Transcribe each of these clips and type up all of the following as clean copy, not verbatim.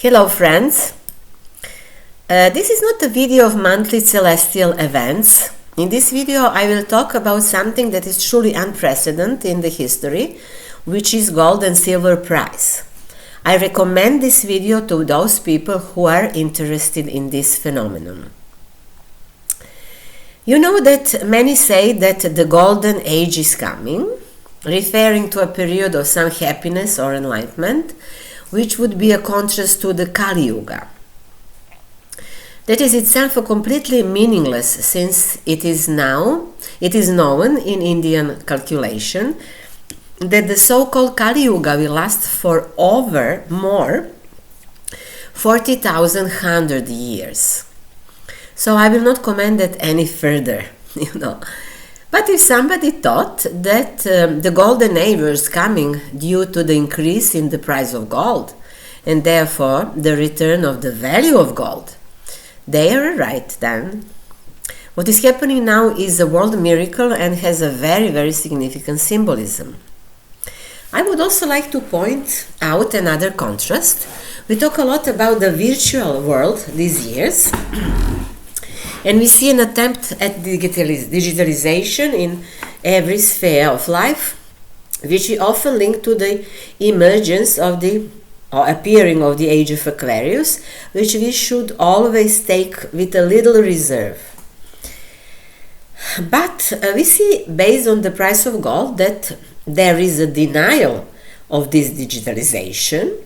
Hello friends, this is not a video of monthly celestial events. In this video I will talk about something that is truly unprecedented in the history, which is gold and silver price. I recommend this video to those people who are interested in this phenomenon. You know that many say that the golden age is coming, referring to a period of some happiness or enlightenment, which would be a contrast to the Kali Yuga. That is itself a completely meaningless, since it is known in Indian calculation that the so-called Kali Yuga will last for more 40,100 years. So I will not comment that any further, But if somebody thought that the golden age was coming due to the increase in the price of gold and therefore the return of the value of gold, they are right then. What is happening now is a world miracle and has a very, very significant symbolism. I would also like to point out another contrast. We talk a lot about the virtual world these years. And we see an attempt at digitalization in every sphere of life, which we often link to the emergence of appearing of the age of Aquarius, which we should always take with a little reserve. But we see, based on the price of gold, that there is a denial of this digitalization,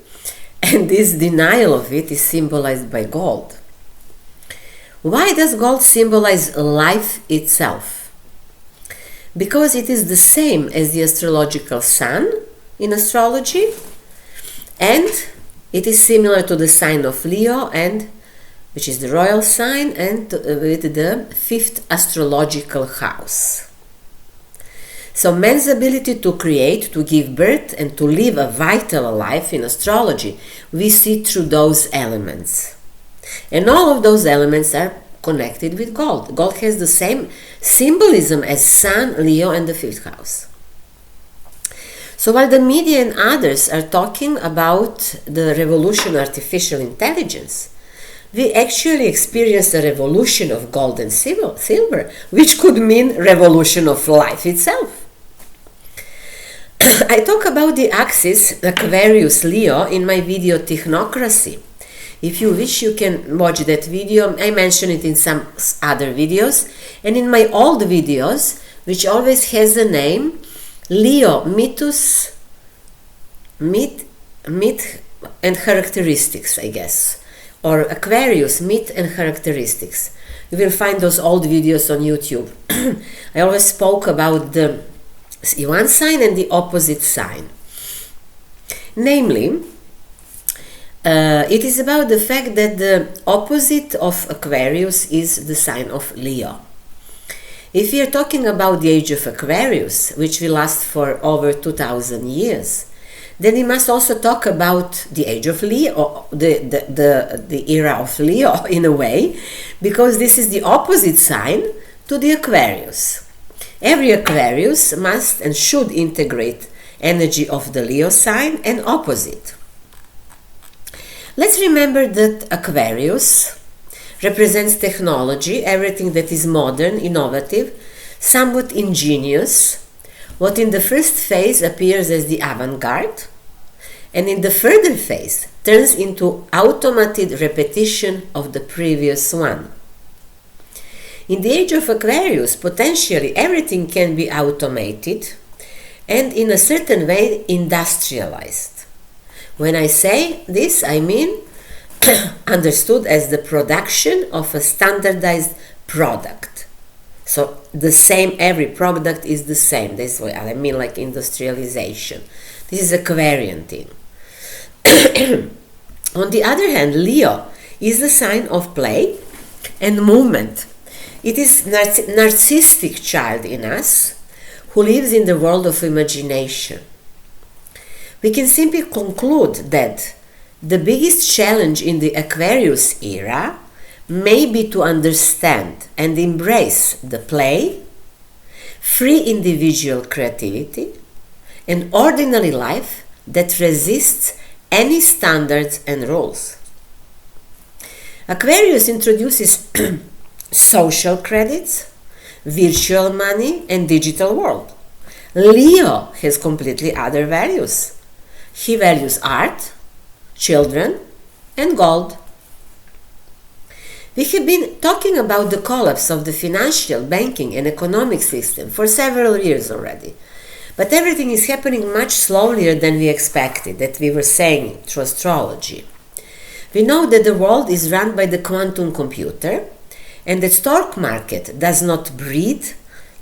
and this denial of it is symbolized by gold. Why does gold symbolize life itself? Because it is the same as the astrological sun in astrology, and it is similar to the sign of Leo, which is the royal sign, and with the fifth astrological house. So man's ability to create, to give birth, and to live a vital life in astrology, we see through those elements. And all of those elements are connected with gold. Gold has the same symbolism as Sun, Leo, and the fifth house. So while the media and others are talking about the revolution of artificial intelligence, we actually experience a revolution of gold and silver, which could mean revolution of life itself. I talk about the axis Aquarius-Leo in my video Technocracy. If you wish, you can watch that video. I mention it in some other videos. And in my old videos, which always has the name Leo, Myth and Characteristics, I guess. Or Aquarius, Myth and Characteristics. You will find those old videos on YouTube. I always spoke about the one sign and the opposite sign. Namely, it is about the fact that the opposite of Aquarius is the sign of Leo. If we are talking about the age of Aquarius, which will last for over 2,000 years, then we must also talk about the age of Leo, the era of Leo in a way, because this is the opposite sign to the Aquarius. Every Aquarius must and should integrate energy of the Leo sign and opposite. Let's remember that Aquarius represents technology, everything that is modern, innovative, somewhat ingenious, what in the first phase appears as the avant-garde, and in the further phase turns into automated repetition of the previous one. In the age of Aquarius, potentially everything can be automated and in a certain way industrialized. When I say this, I mean understood as the production of a standardized product. So the same, every product is the same. That's what I mean, like industrialization. This is Aquarian thing. On the other hand, Leo is the sign of play and movement. It is narcissistic child in us who lives in the world of imagination. We can simply conclude that the biggest challenge in the Aquarius era may be to understand and embrace the play, free individual creativity, and ordinary life that resists any standards and rules. Aquarius introduces social credits, virtual money, and digital world. Leo has completely other values. He values art, children, and gold. We have been talking about the collapse of the financial, banking, and economic system for several years already. But everything is happening much slower than we expected, that we were saying through astrology. We know that the world is run by the quantum computer, and the stock market does not breathe,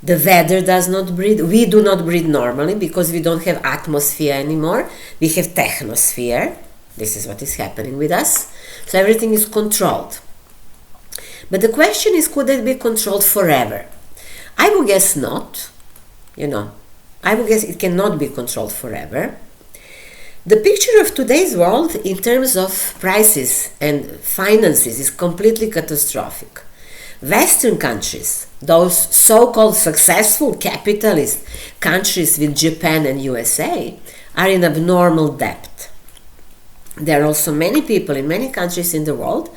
the weather does not breathe, we do not breathe normally because we don't have atmosphere anymore, we have technosphere. This is what is happening with us. So everything is controlled. But the question is, could it be controlled forever? I would guess not. I would guess it cannot be controlled forever. The picture of today's world in terms of prices and finances is completely catastrophic. Western countries, those so-called successful capitalist countries with Japan and USA, are in abnormal debt. There are also many people in many countries in the world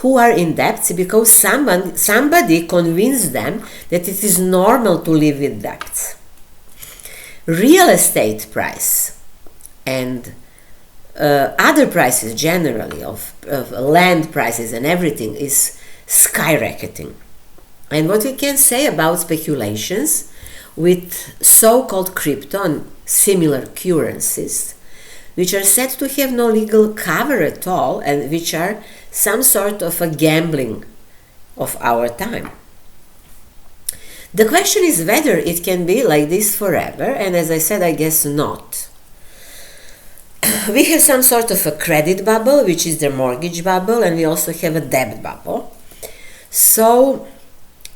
who are in debt because somebody convinced them that it is normal to live with debts. Real estate price and other prices generally of land prices and everything is skyrocketing. And what we can say about speculations with so-called crypto and similar currencies, which are said to have no legal cover at all and which are some sort of a gambling of our time. The question is whether it can be like this forever, and as I said, I guess not. We have some sort of a credit bubble, which is the mortgage bubble, and we also have a debt bubble. So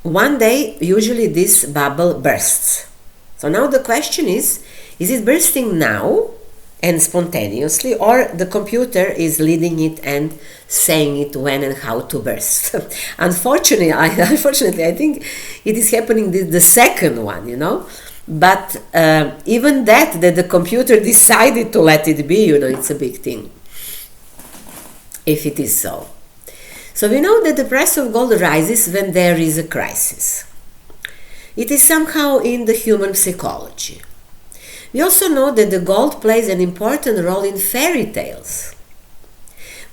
one day, usually this bubble bursts. So now the question is it bursting now and spontaneously, or the computer is leading it and saying it when and how to burst? Unfortunately, I think it is happening the second one, But even that the computer decided to let it be, it's a big thing, if it is so. So we know that the price of gold rises when there is a crisis. It is somehow in the human psychology. We also know that the gold plays an important role in fairy tales.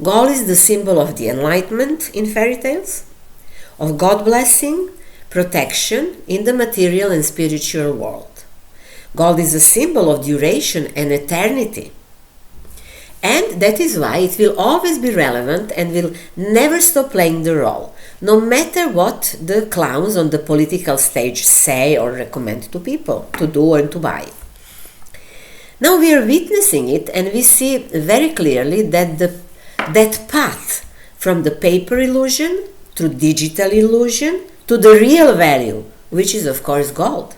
Gold is the symbol of the enlightenment in fairy tales, of God blessing, protection in the material and spiritual world. Gold is a symbol of duration and eternity. And that is why it will always be relevant and will never stop playing the role, no matter what the clowns on the political stage say or recommend to people to do and to buy. Now we are witnessing it, and we see very clearly that that path from the paper illusion to digital illusion to the real value, which is of course gold.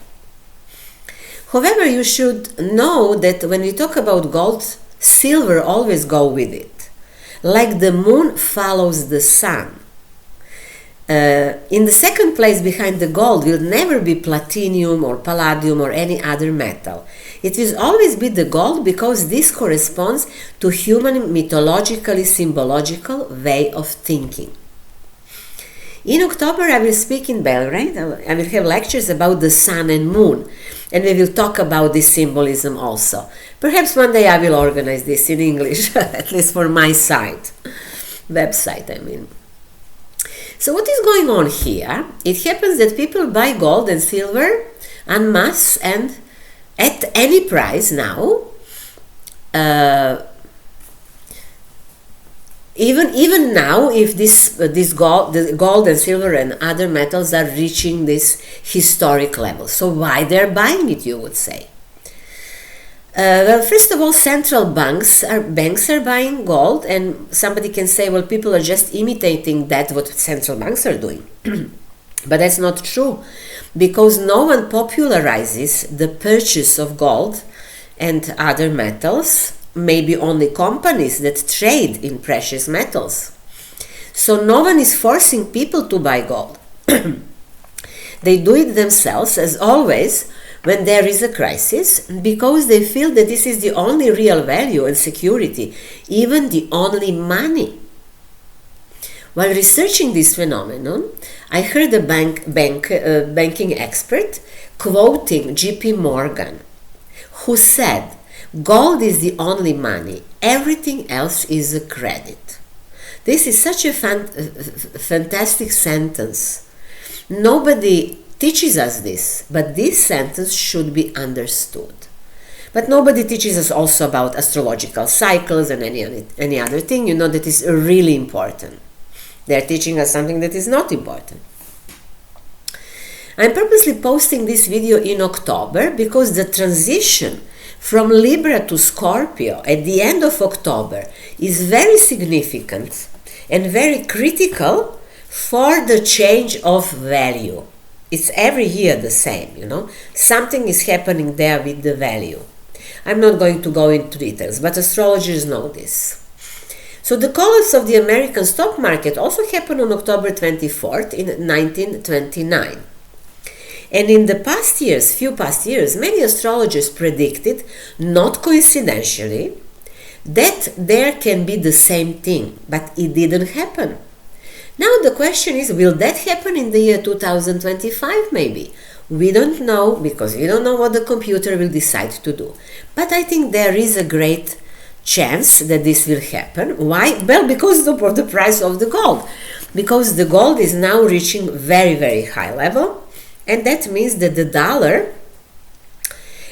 However, you should know that when we talk about gold, silver always goes with it, like the moon follows the sun. In the second place behind the gold will never be platinum or palladium or any other metal. It will always be the gold because this corresponds to human mythologically symbological way of thinking. In October I will speak in Belgrade. I will have lectures about the sun and moon, and we will talk about this symbolism also. Perhaps one day I will organize this in English, at least for my website. So what is going on here? It happens that people buy gold and silver en masse and at any price now. Even now, if the gold and silver and other metals are reaching this historic level, so why they're buying it, you would say? Well, first of all, central banks are buying gold, and somebody can say, well, people are just imitating what central banks are doing. But that's not true, because no one popularizes the purchase of gold and other metals. Maybe only companies that trade in precious metals. So no one is forcing people to buy gold. They do it themselves, as always, when there is a crisis, because they feel that this is the only real value and security, even the only money. While researching this phenomenon, I heard a banking expert quoting J.P. Morgan, who said, "Gold is the only money, everything else is a credit." This is such a fantastic sentence. Nobody teaches us this, but this sentence should be understood. But nobody teaches us also about astrological cycles and any other thing, that is really important. They're teaching us something that is not important. I'm purposely posting this video in October because the transition from Libra to Scorpio at the end of October is very significant and very critical for the change of value. It's every year the same, Something is happening there with the value. I'm not going to go into details, but astrologers know this. So the collapse of the American stock market also happened on October 24th in 1929. And in the few past years, many astrologers predicted, not coincidentally, that there can be the same thing, but it didn't happen. Now the question is, will that happen in the year 2025 maybe? We don't know, because we don't know what the computer will decide to do. But I think there is a great chance that this will happen. Why? Well, because of the price of the gold. Because the gold is now reaching very, very high level. And that means that the dollar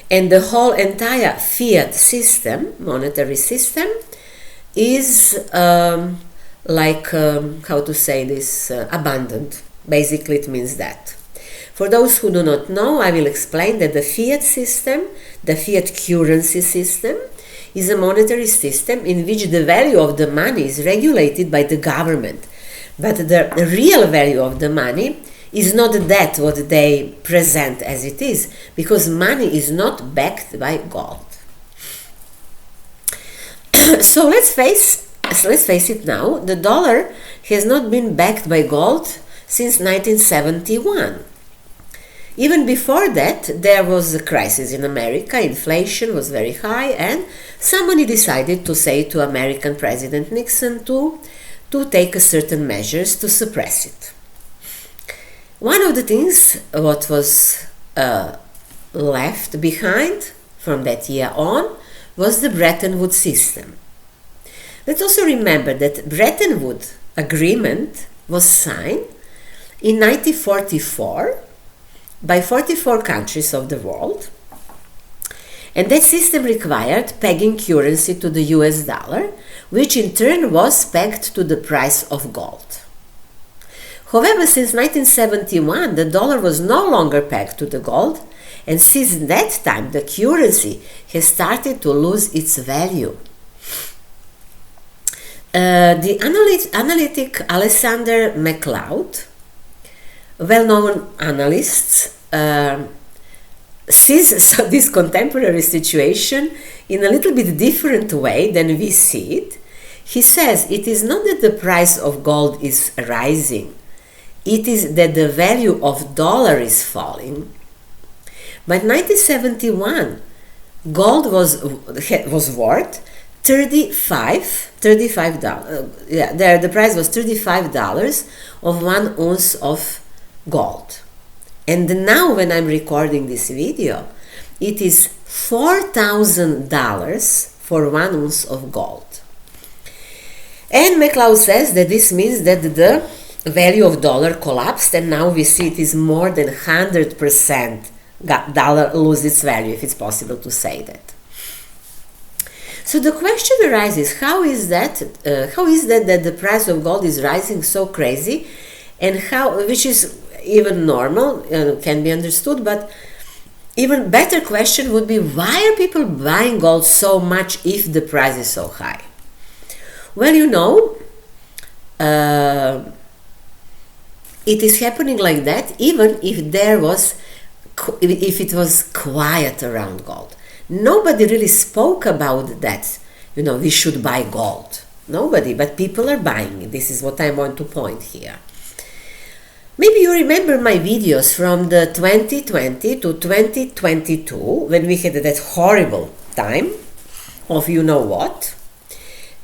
and the whole entire fiat system, monetary system, is abundant. Basically, it means that. For those who do not know, I will explain that the fiat system, the fiat currency system, is a monetary system in which the value of the money is regulated by the government. But the real value of the money is not that what they present as it is, because money is not backed by gold. So let's face it now, the dollar has not been backed by gold since 1971. Even before that, there was a crisis in America, inflation was very high, and somebody decided to say to American President Nixon to take certain measures to suppress it. One of the things what was left behind from that year on was the Bretton Woods system. Let's also remember that Bretton Woods Agreement was signed in 1944 by 44 countries of the world, and that system required pegging currency to the US dollar, which in turn was pegged to the price of gold. However, since 1971, the dollar was no longer pegged to the gold, and since that time the currency has started to lose its value. The analytic Alexander MacLeod, well-known analyst, sees this contemporary situation in a little bit different way than we see it. He says it is not that the price of gold is rising, it is that the value of dollar is falling. By 1971, gold was worth $35. The price was $35 of 1 ounce of gold. And now when I'm recording this video, it is $4,000 for 1 ounce of gold. And MacLeod says that this means that the value of dollar collapsed, and now we see it is more than 100% dollar loses its value, if it's possible to say that. So the question arises, how is that that the price of gold is rising so crazy, and which is even normal, can be understood, but even better question would be, why are people buying gold so much if the price is so high? Well, it is happening like that even if it was quiet around gold. Nobody really spoke about that, we should buy gold. Nobody, but people are buying it. This is what I want to point here. Maybe you remember my videos from the 2020 to 2022, when we had that horrible time of what.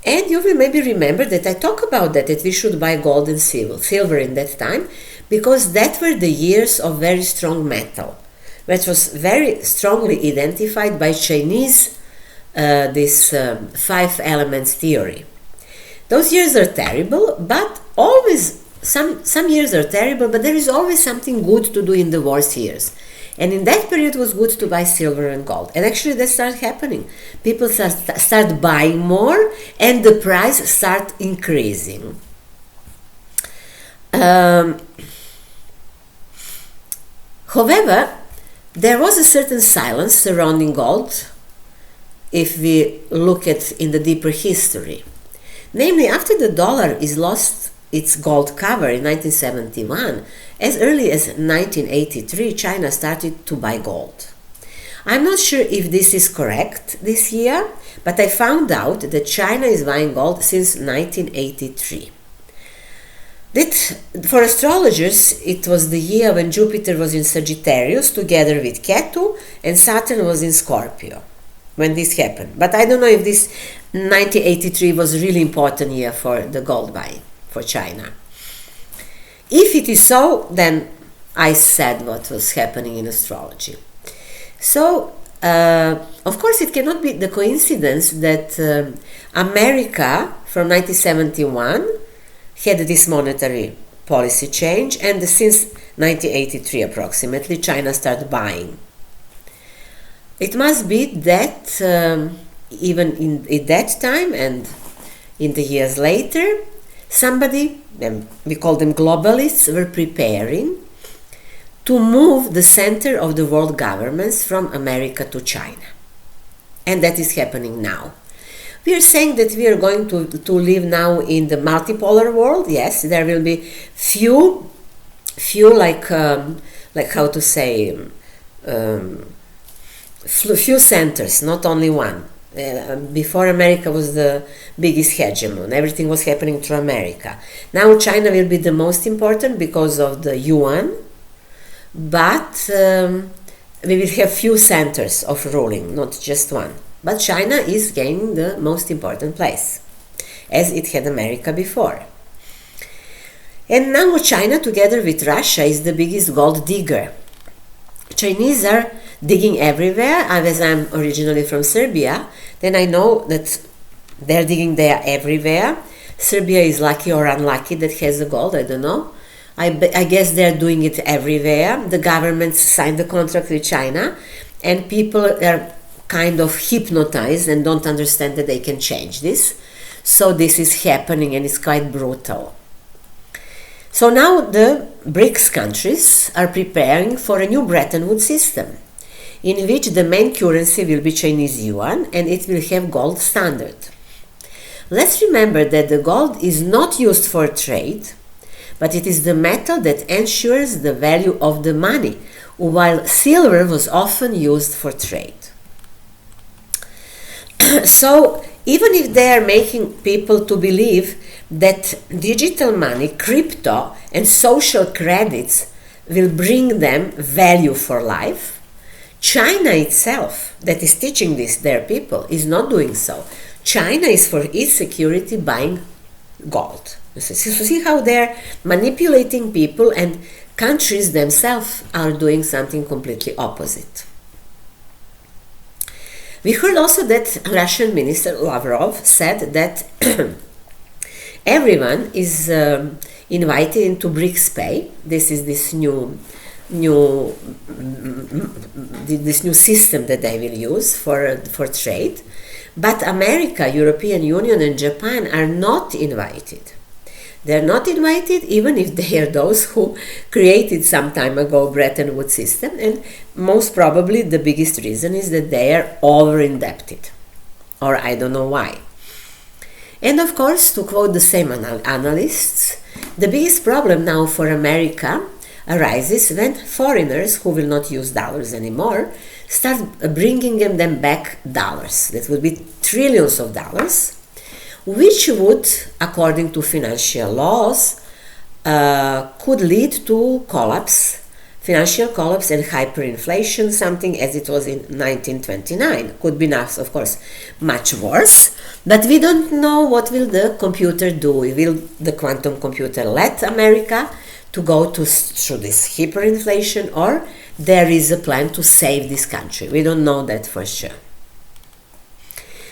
And you will maybe remember that I talk about that we should buy gold and silver in that time, because that were the years of very strong metal, which was very strongly identified by Chinese, this 5 elements theory. Those years are terrible, but always, some years are terrible, but there is always something good to do in the worst years. And in that period it was good to buy silver and gold. And actually that started happening. People start buying more and the price start increasing. However, there was a certain silence surrounding gold if we look at in the deeper history. Namely, after the dollar is lost its gold cover in 1971, as early as 1983, China started to buy gold. I'm not sure if this is correct this year, but I found out that China is buying gold since 1983. For astrologers, it was the year when Jupiter was in Sagittarius together with Ketu and Saturn was in Scorpio when this happened. But I don't know if this 1983 was a really important year for the gold buying for China. If it is so, then I said what was happening in astrology. So, of course, it cannot be the coincidence that America from 1971 had this monetary policy change, and since 1983 approximately, China started buying. It must be that even at that time and in the years later, somebody, we call them globalists, were preparing to move the center of the world governments from America to China. And that is happening now. We are saying that we are going to live now in the multipolar world. Yes, there will be few like how to say, few centers, not only one. Before, America was the biggest hegemon. Everything was happening through America. Now China will be the most important because of the yuan, but we will have few centers of ruling, not just one. But China is gaining the most important place, as it had America before. And now China, together with Russia, is the biggest gold digger. Chinese are digging everywhere. As I'm originally from Serbia, then I know that they're digging there everywhere. Serbia is lucky or unlucky that has the gold, I don't know. I guess they're doing it everywhere. The governments signed the contract with China, and people are kind of hypnotized and don't understand that they can change this. So this is happening, and it's quite brutal. So now the BRICS countries are preparing for a new Bretton Woods system, in which the main currency will be Chinese yuan, and it will have gold standard. Let's remember that the gold is not used for trade, but it is the metal that ensures the value of the money, while silver was often used for trade. So even if they are making people to believe that digital money, crypto, and social credits will bring them value for life, China itself, that is teaching this their people, is not doing so. China is for its security buying gold. So see how they're manipulating people, and countries themselves are doing something completely opposite. We heard also that Russian Minister Lavrov said that everyone is invited into BRICS Pay. This is this new system that they will use for trade. But America, European Union, and Japan are not invited. They're not invited even if they are those who created some time ago Bretton Woods system, and most probably the biggest reason is that they are over-indebted, or I don't know why. And of course, to quote the same analysts, the biggest problem now for America arises when foreigners who will not use dollars anymore start bringing them back dollars. That would be trillions of dollars, which would, according to financial laws, could lead to collapse financial collapse and hyperinflation, something as it was in 1929. Could be now, of course, much worse, but we don't know what will the computer do. Will the quantum computer let America to go through this hyperinflation, or there is a plan to save this country? We don't know that for sure.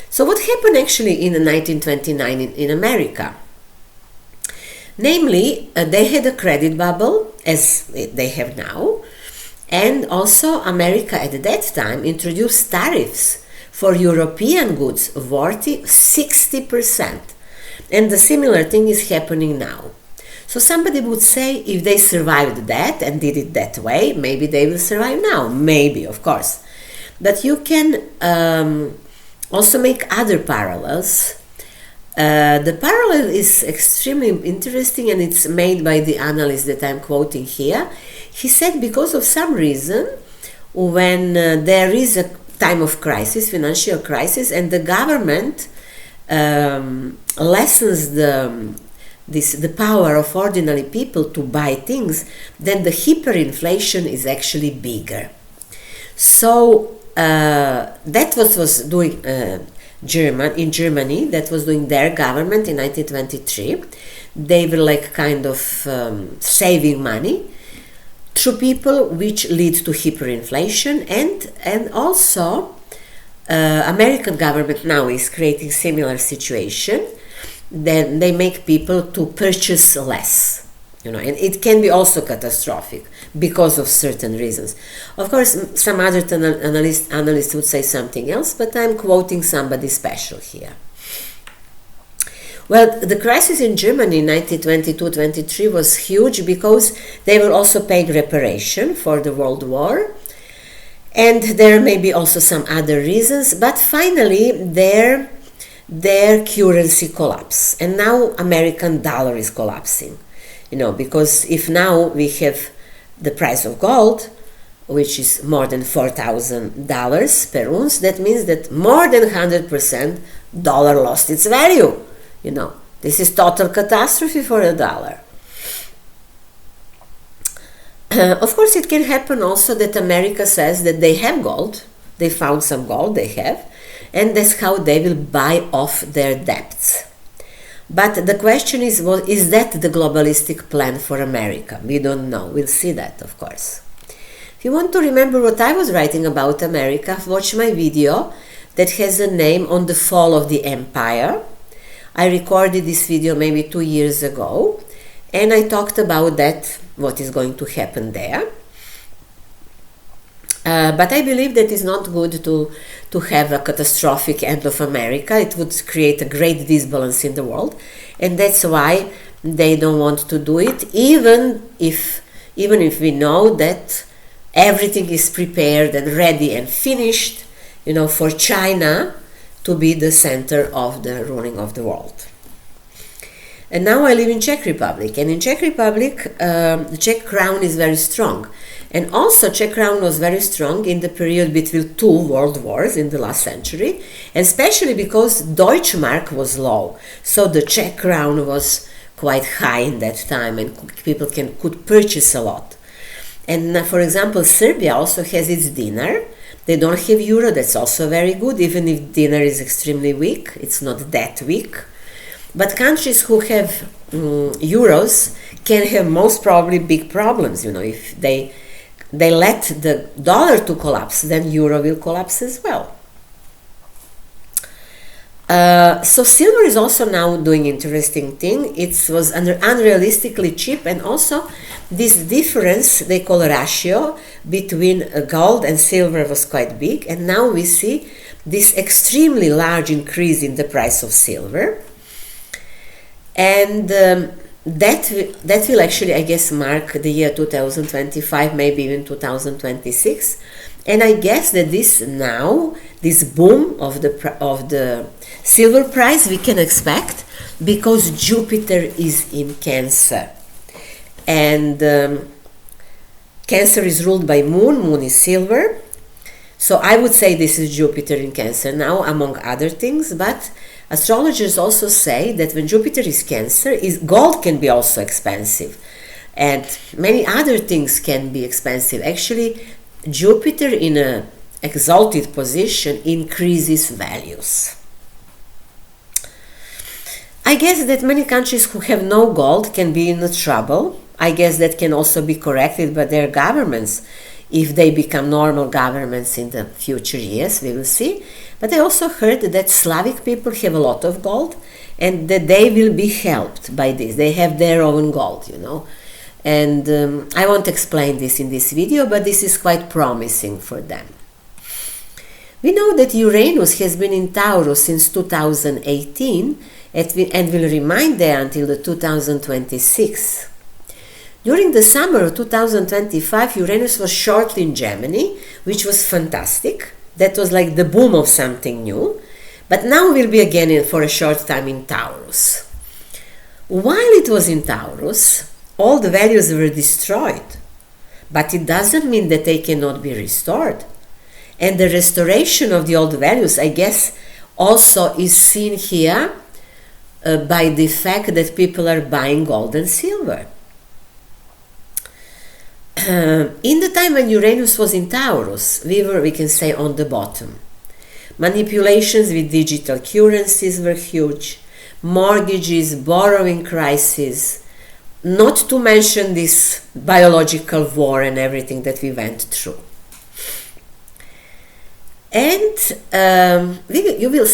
So what happened actually in 1929 in America? Namely, they had a credit bubble, as they have now, and also America at that time introduced tariffs for European goods worth 60%. And the similar thing is happening now. So somebody would say, if they survived that and did it that way, maybe they will survive now. Maybe, of course. But you can also make other parallels. The parallel is extremely interesting, and it's made by the analyst that I'm quoting here. He said because of some reason, when there is a time of crisis, financial crisis, and the government lessens the power of ordinary people to buy things, then the hyperinflation is actually bigger. So that was doing in Germany, that was doing their government in 1923. They were like kind of saving money through people, which leads to hyperinflation, and also American government now is creating similar situation. Then they make people to purchase less, and it can be also catastrophic because of certain reasons. Of course, some other analysts would say something else, but I'm quoting somebody special here. Well, the crisis in Germany in 1922-23 was huge because they were also paying reparation for the World War, and there may be also some other reasons, but finally their currency collapsed, and now American dollar is collapsing, because if now we have the price of gold, which is more than $4,000 per ounce, that means that more than 100% dollar lost its value. This is total catastrophe for a dollar. Of course, it can happen also that America says that they have gold, they found some gold, they have, and that's how they will buy off their debts. But the question is, well, is that the globalistic plan for America? We don't know. We'll see that, of course. If you want to remember what I was writing about America, watch my video that has a name on the fall of the empire. I recorded this video maybe 2 years ago, and I talked about that, what is going to happen there. But I believe that it's not good to have a catastrophic end of America. It would create a great disbalance in the world, and that's why they don't want to do it, even if we know that everything is prepared and ready and finished, for China to be the center of the ruling of the world. And now I live in Czech Republic, and in Czech Republic the Czech crown is very strong. And also Czech crown was very strong in the period between two world wars in the last century, and especially because Deutschmark was low. So the Czech crown was quite high in that time, and people could purchase a lot. And for example, Serbia also has its dinar. They don't have euro, that's also very good, even if dinar is extremely weak. It's not that weak. But countries who have euros can have most probably big problems, if they let the dollar to collapse, then euro will collapse as well. So silver is also now doing interesting thing. It was unrealistically cheap, and also this difference, they call ratio, between gold and silver was quite big, and now we see this extremely large increase in the price of silver. And that will actually, I guess, mark the year 2025, maybe even 2026. And I guess that this boom of the silver price we can expect because Jupiter is in Cancer. And Cancer is ruled by Moon. Moon is silver. So I would say this is Jupiter in Cancer now, among other things, but astrologers also say that when Jupiter is Cancer, gold can be also expensive. and many other things can be expensive. Actually, Jupiter in an exalted position increases values. I guess that many countries who have no gold can be in trouble. I guess that can also be corrected by their governments if they become normal governments in the future years, we will see. But I also heard that Slavic people have a lot of gold and that they will be helped by this. They have their own gold, you know. And I won't explain this in this video, but this is quite promising for them. We know that Uranus has been in Taurus since 2018 and will remain there until the 2026. During the summer of 2025, Uranus was shortly in Gemini, which was fantastic. That was like the boom of something new. But now we'll be again for a short time in Taurus. While it was in Taurus, all the values were destroyed. But it doesn't mean that they cannot be restored. And the restoration of the old values, I guess, also is seen here by the fact that people are buying gold and silver. In the time when Uranus was in Taurus, we can say, on the bottom. Manipulations with digital currencies were huge, mortgages, borrowing crises, not to mention this biological war and everything that we went through. And you will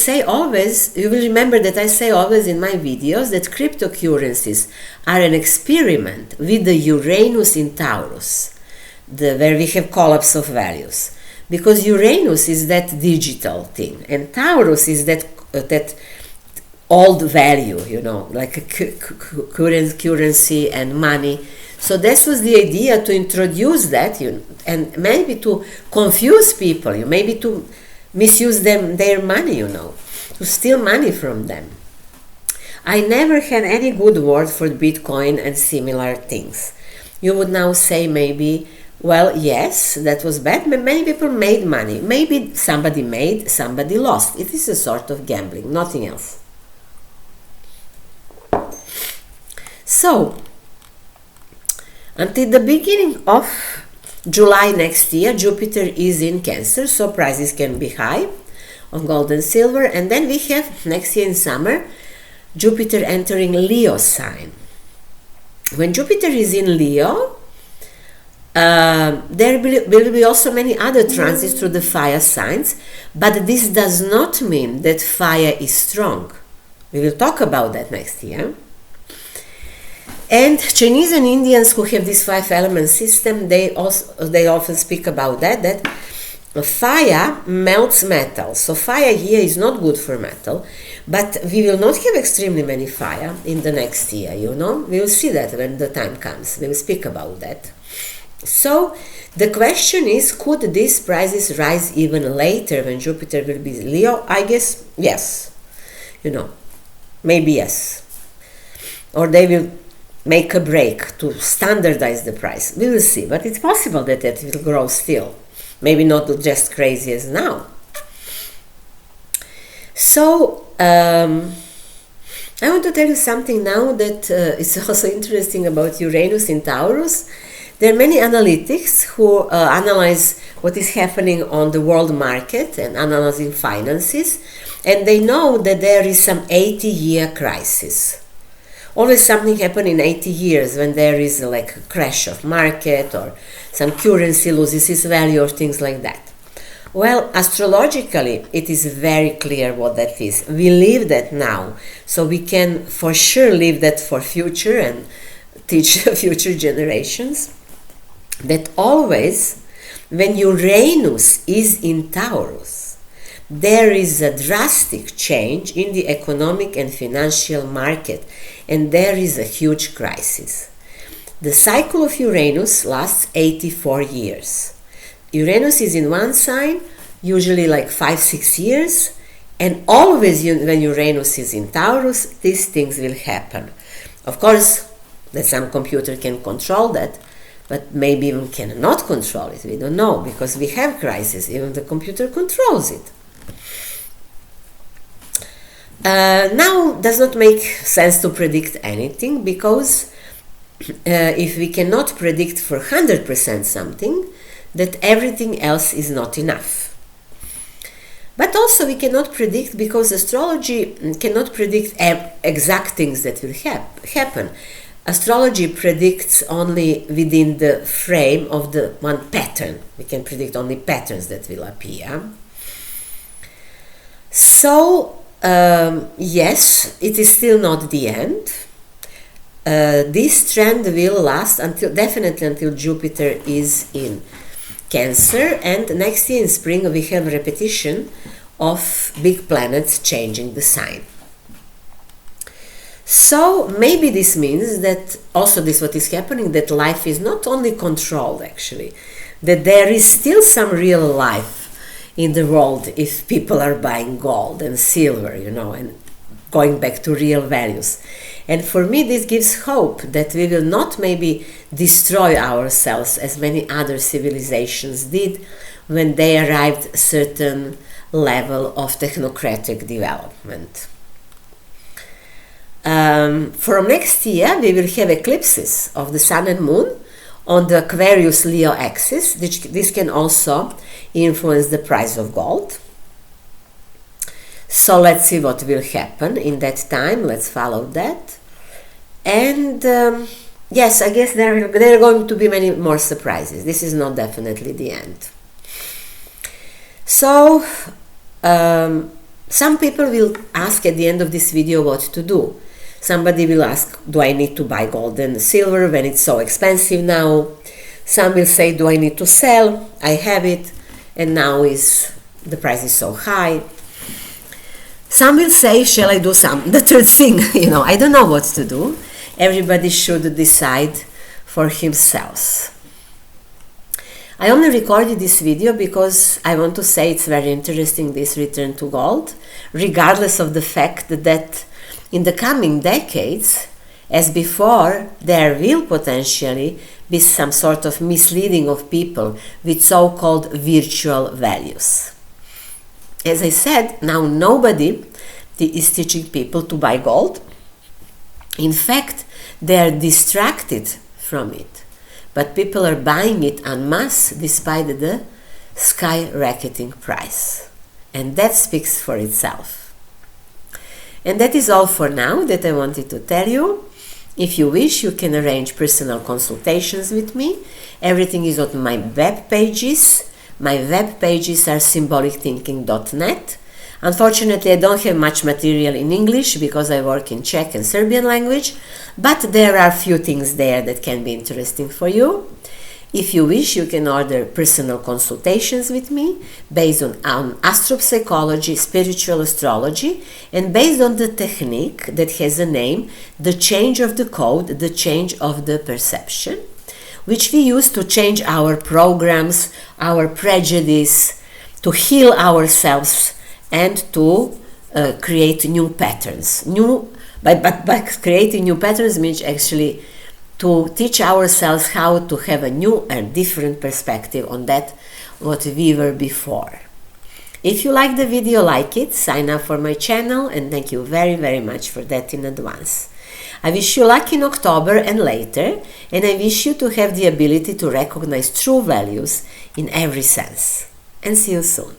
remember that I say always in my videos that cryptocurrencies are an experiment with the Uranus in Taurus, where we have collapse of values. Because Uranus is that digital thing, and Taurus is that old value, you know, like a currency and money. So this was the idea, to introduce that, and maybe to confuse people, maybe to misuse their money, to steal money from them. I never had any good word for Bitcoin and similar things. You would now say maybe, well, yes, that was bad, but many people made money. Maybe somebody made, somebody lost. It is a sort of gambling, nothing else. So, until the beginning of July next year, Jupiter is in Cancer, so prices can be high on gold and silver. And then we have, next year in summer, Jupiter entering Leo sign. When Jupiter is in Leo, there will be also many other transits through the fire signs, but this does not mean that fire is strong. We will talk about that next year. And Chinese and Indians who have this 5-element system, they often speak about that fire melts metal. So fire here is not good for metal, but we will not have extremely many fire in the next year, We will see that when the time comes. We will speak about that. So the question is, could these prices rise even later when Jupiter will be Leo? I guess yes. Maybe yes. Or they will make a break to standardize the price. We will see, but it's possible that it will grow still. Maybe not just crazy as now. So, I want to tell you something now that is also interesting about Uranus in Taurus. There are many analytics who analyze what is happening on the world market and analyzing finances, and they know that there is some 80-year crisis. Always something happens in 80 years when there is like a crash of market or some currency loses its value or things like that. Well, astrologically, it is very clear what that is. We live that now, so we can for sure live that for future and teach future generations. That always, when Uranus is in Taurus, there is a drastic change in the economic and financial market, and there is a huge crisis. The cycle of Uranus lasts 84 years. Uranus is in one sign, usually like 5-6 years, and always when Uranus is in Taurus, these things will happen. Of course, that some computer can control that, but maybe even cannot control it. We don't know, because we have crisis. Even the computer controls it. Now does not make sense to predict anything, because if we cannot predict for 100% something, that everything else is not enough. But also we cannot predict, because astrology cannot predict exact things that will happen. Astrology predicts only within the frame of the one pattern. We can predict only patterns that will appear. So, yes, it is still not the end. This trend will last definitely until Jupiter is in Cancer, and next year in spring we have a repetition of big planets changing the sign. So maybe this means that also this what is happening, that life is not only controlled actually, that there is still some real life in the world if people are buying gold and silver, you know, and going back to real values. And for me this gives hope that we will not maybe destroy ourselves as many other civilizations did when they arrived at a certain level of technocratic development. From next year we will have eclipses of the Sun and Moon on the Aquarius Leo axis. This can also influence the price of gold. So let's see what will happen in that time. Let's follow that. And yes, I guess there are going to be many more surprises. This is not definitely the end. So some people will ask at the end of this video what to do. Somebody will ask, do I need to buy gold and silver when it's so expensive now? Some will say, do I need to sell? I have it and now the price is so high. Some will say, shall I do the third thing? You know, I don't know what to do. Everybody should decide for himself. I only recorded this video because I want to say it's very interesting, this return to gold, regardless of the fact that in the coming decades, as before, there will potentially be some sort of misleading of people with so-called virtual values. As I said, now nobody is teaching people to buy gold. In fact, they are distracted from it. But people are buying it en masse despite the skyrocketing price. And that speaks for itself. And that is all for now that I wanted to tell you. If you wish, you can arrange personal consultations with me. Everything is on my web pages. My web pages are symbolicthinking.net. Unfortunately, I don't have much material in English because I work in Czech and Serbian language, but there are few things there that can be interesting for you. If you wish, you can order personal consultations with me based on astropsychology, spiritual astrology, and based on the technique that has a name, the change of the code, the change of the perception, which we use to change our programs, our prejudice, to heal ourselves and to create new patterns. By creating new patterns means actually to teach ourselves how to have a new and different perspective on that what we were before. If you like the video, like it, sign up for my channel, and thank you very, very much for that in advance. I wish you luck in October and later, and I wish you to have the ability to recognize true values in every sense. And see you soon.